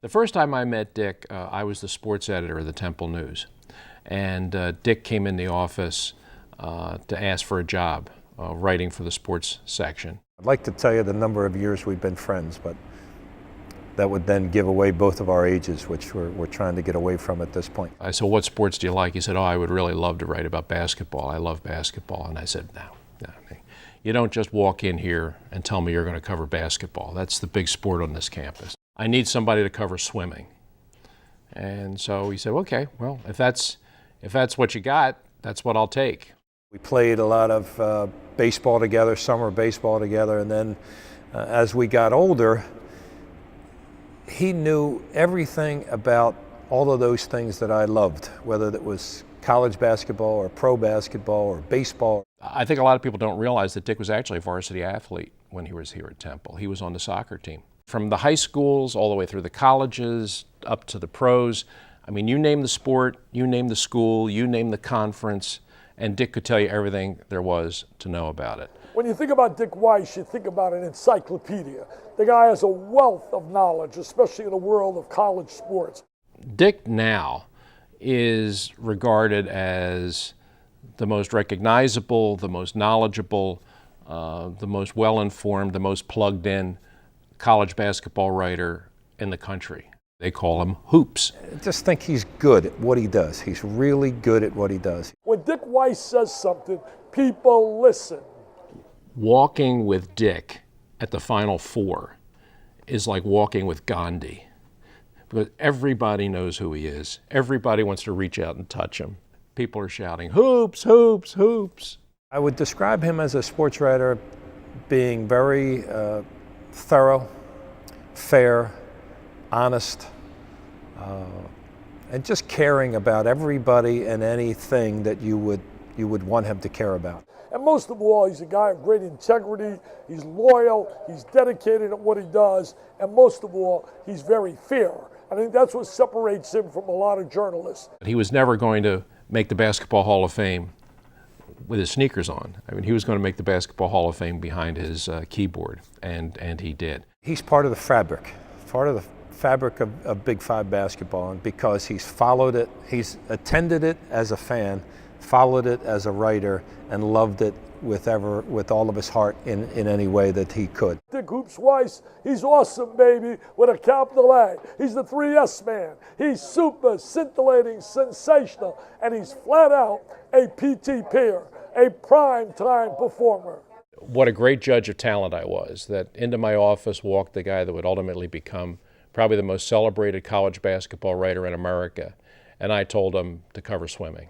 The first time I met Dick, I was the sports editor of the Temple News. And Dick came in the office to ask for a job writing for the sports section. I'd like to tell you the number of years we've been friends, but that would then give away both of our ages, which we're trying to get away from at this point. I said, "What sports do you like?" He said, "Oh, I would really love to write about basketball. I love basketball." And I said, no. You don't just walk in here and tell me you're going to cover basketball. That's the big sport on this campus. I need somebody to cover swimming." And so he said, "Okay, well, if that's what you got, that's what I'll take." We played a lot of baseball together, summer baseball together, and then as we got older, he knew everything about all of those things that I loved, whether that was college basketball or pro basketball or baseball. I think a lot of people don't realize that Dick was actually a varsity athlete when he was here at Temple. He was on the soccer team. From the high schools all the way through the colleges, up to the pros. I mean, you name the sport, you name the school, you name the conference, and Dick could tell you everything there was to know about it. When you think about Dick Weiss, you think about an encyclopedia. The guy has a wealth of knowledge, especially in the world of college sports. Dick now is regarded as the most recognizable, the most knowledgeable, the most well-informed, the most plugged-in college basketball writer in the country. They call him Hoops. I just think he's good at what he does. He's really good at what he does. When Dick Weiss says something, people listen. Walking with Dick at the Final Four is like walking with Gandhi, because everybody knows who he is. Everybody wants to reach out and touch him. People are shouting, "Hoops, Hoops, Hoops." I would describe him as a sports writer being very thorough, fair, honest, and just caring about everybody and anything that you would want him to care about. And most of all, he's a guy of great integrity, he's loyal, he's dedicated at what he does, and most of all, he's very fair. I think that's what separates him from a lot of journalists. He was never going to make the Basketball Hall of Fame with his sneakers on. I mean, he was going to make the Basketball Hall of Fame behind his keyboard, and he did. He's part of the fabric of Big Five basketball, and because he's followed it, he's attended it as a fan, followed it as a writer, and loved it with all of his heart in any way that he could. Dick Hoops Weiss, he's awesome, baby, with a capital A. He's the 3S man. He's super, scintillating, sensational, and he's flat out a PT peer, a prime-time performer. What a great judge of talent I was, that into my office walked the guy that would ultimately become probably the most celebrated college basketball writer in America, and I told him to cover swimming.